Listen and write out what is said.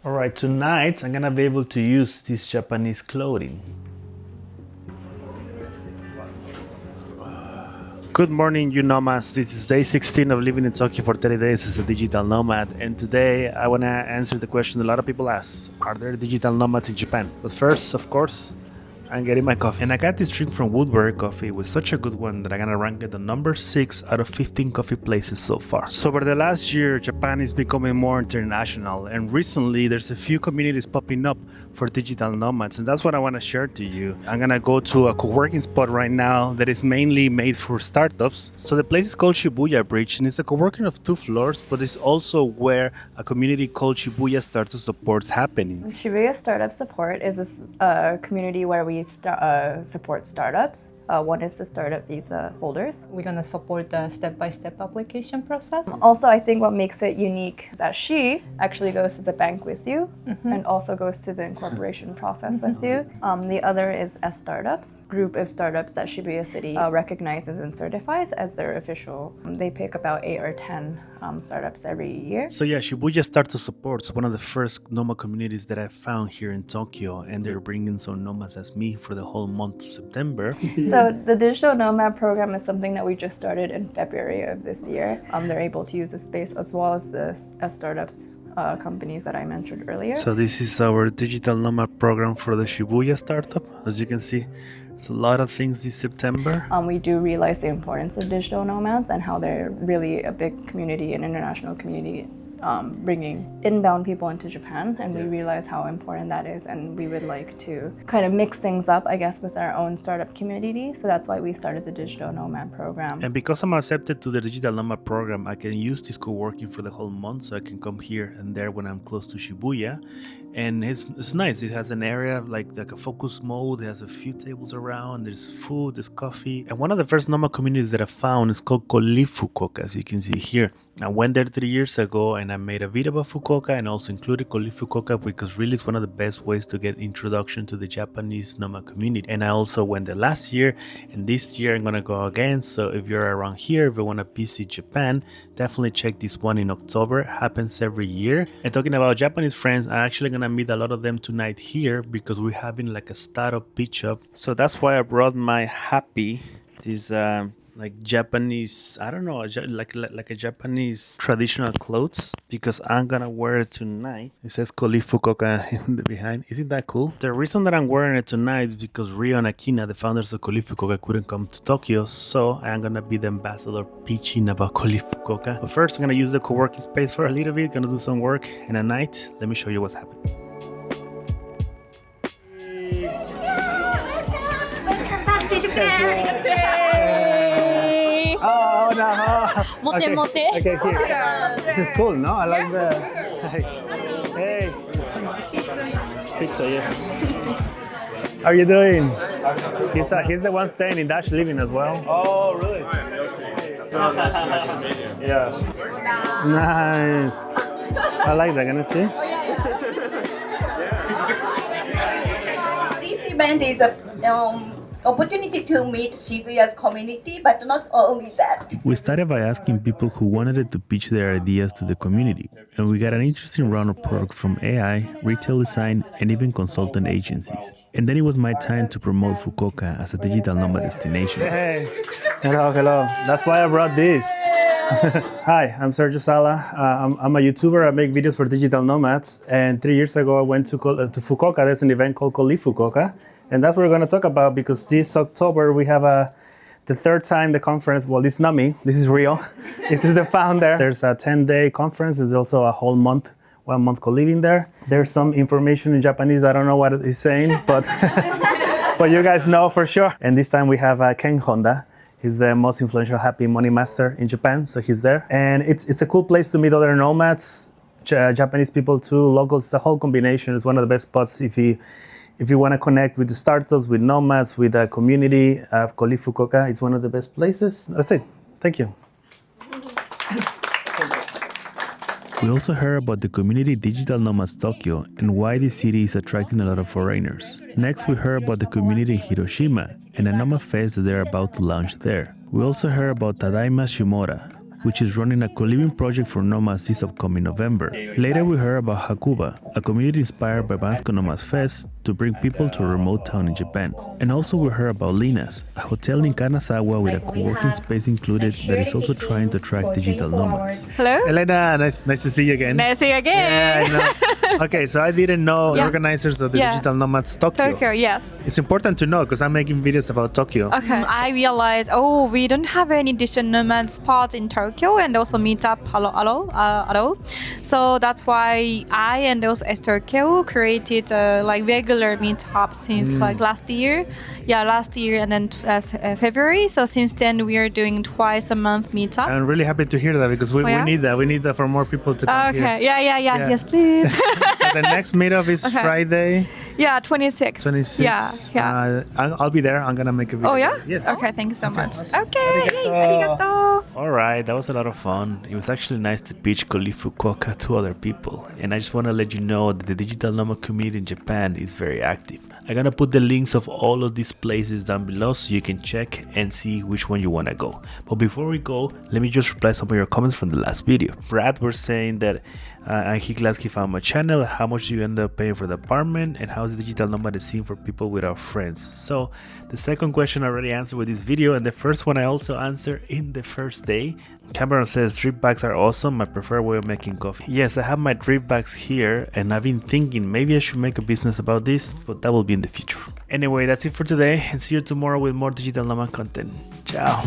Alright, tonight I'm gonna be able to use this Japanese clothing. Good morning, you nomads. This is day 16 of living in Tokyo for 30 days as a digital nomad. And today I want to answer the question a lot of people ask. Are there digital nomads in Japan? But first, of course, I'm getting my coffee. And I got this drink from Woodbury Coffee. It was such a good one that I'm gonna rank it the number 6 out of 15 coffee places so far. So over the last year, Japan is becoming more international. And recently, there's a few communities popping up for digital nomads. And that's what I wanna share to you. I'm gonna go to a co-working spot right now that is mainly made for startups. So the place is called Shibuya Bridge, and it's a co-working of 2 floors, but it's also where a community called Shibuya Startup Support's happening. Shibuya Startup Support is a community where we support startups. One is the startup visa holders. We're going to support the step-by-step application process. Also, I think what makes it unique is that she actually goes to the bank with you and also goes to the incorporation process with you. The other is S Startups, group of startups that Shibuya City recognizes and certifies as their official. They pick about 8 or 10 startups every year. So yeah, Shibuya Startup Support's one of the first Nomad communities that I found here in Tokyo, and they're bringing some nomads as me for the whole month of September. So the Digital Nomad program is something that we just started in February of this year. They're able to use the space as well as the startups companies that I mentioned earlier. So this is our Digital Nomad program for the Shibuya startup. As you can see, it's a lot of things this September. We do realize the importance of digital nomads and how they're really a big community, an international community, bringing inbound people into Japan, and we realize how important that is, and we would like to kind of mix things up, I guess, with our own startup community. So that's why we started the Digital Nomad program. And because I'm accepted to the Digital Nomad program, I can use this co-working for the whole month, so I can come here and there when I'm close to Shibuya. And it's nice. It has an area like a focus mode. It has a few tables around. There's food, there's coffee. And one of the first Nomad communities that I found is called Colive, Fukuoka, as you can see here. I went there 3 years ago and I made a video about Fukuoka and also included Colive Fukuoka because really it's one of the best ways to get introduction to the Japanese Nomad community. And I also went there last year, and this year I'm gonna go again. So if you're around here, if you wanna visit Japan, definitely check this one in October. It happens every year. And talking about Japanese friends, I'm actually gonna meet a lot of them tonight here because we're having like a startup pitch up. So that's why I brought my happy, this like Japanese, I don't know, like a Japanese traditional clothes, because I'm gonna wear it tonight. It says Colive Fukuoka in the behind. Isn't that cool? The reason that I'm wearing it tonight is because Rio and Akina, the founders of Colive Fukuoka, couldn't come to Tokyo, so I'm gonna be the ambassador pitching about Colive Fukuoka. But first, I'm gonna use the co-working space for a little bit, gonna do some work, and at night, let me show you what's happening. Welcome back to Japan. Oh no! Mote mote. Okay, here. This is cool, no? I like the. Hey. Pizza, yes. How are you doing? He's the one staying in Dash Living as well. Oh, really? Yeah. Nice. I like that. Can I see? This event is a opportunity to meet Shibuya's community, but not only that. We started by asking people who wanted to pitch their ideas to the community, and we got an interesting round of products from AI, retail design, and even consultant agencies. And then it was my time to promote Fukuoka as a digital nomad destination. Hey, hello. That's why I brought this. Hi, I'm Sergio Sala. I'm a YouTuber. I make videos for digital nomads. And 3 years ago, I went to Fukuoka. There's an event called Colive Fukuoka. And that's what we're going to talk about, because this October we have the third time the conference. Well, this is not me. This is Rio. This is the founder. There's a 10-day conference. There's also a whole month, 1 month co-living there. There's some information in Japanese. I don't know what it's saying, but but you guys know for sure. And this time we have Ken Honda. He's the most influential happy money master in Japan, so he's there. And it's a cool place to meet other nomads, Japanese people too, locals. The whole combination is one of the best spots if you want to connect with the startups, with nomads, with the community of Colive Fukuoka. It's one of the best places. That's it. Thank you. We also heard about the community Digital Nomads Tokyo and why the city is attracting a lot of foreigners. Next, we heard about the community in Hiroshima and a Nomad Fest that they're about to launch there. We also heard about Tadaima Shimura, which is running a co-living project for Nomads this upcoming November. Later we heard about Hakuba, a community inspired by Bansko Nomads Fest to bring people to a remote town in Japan. And also we heard about Lina's, a hotel in Kanazawa with a co-working space included that is also trying to attract digital nomads. Hello. Elena, nice to see you again. Nice to see you again. Yeah, I know. Okay, so I didn't know Yeah. organizers of the Yeah. Digital Nomads Tokyo. Tokyo, yes. It's important to know because I'm making videos about Tokyo. Okay. I realized, we don't have any digital nomad spots in Tokyo and also meetup at all. So that's why I and also Tokyo created like regular meetup since like last year. Yeah, last year and then February. So since then we are doing twice a month meetup. I'm really happy to hear that because we yeah? need that. We need that for more people to come here. Okay. Yeah. Yes, please. So the next meetup is Okay. Friday, Yeah, 26. 26. Yeah. I'll be there. I'm gonna make a video. Oh yeah? Yes. Okay, thank you so much. awesome. Okay, Arigato. arigato. All right, that was a lot of fun. It was actually nice to pitch Colive Fukuoka to other people. And I just want to let you know that the digital nomad community in Japan is very active. I'm gonna put the links of all of these places down below so you can check and see which one you want to go. But before we go, let me just reply some of your comments from the last video. Brad was saying that he glad he found my channel, how much do you end up paying for the apartment, and how is the digital nomad scene for people without friends. So the second question I already answered with this video, and the first one I also answered in the first day. Cameron says drip bags are awesome, my preferred way of making coffee. Yes, I have my drip bags here and I've been thinking maybe I should make a business about this, but that will be in the future. Anyway, that's it for today and see you tomorrow with more digital nomad content. Ciao.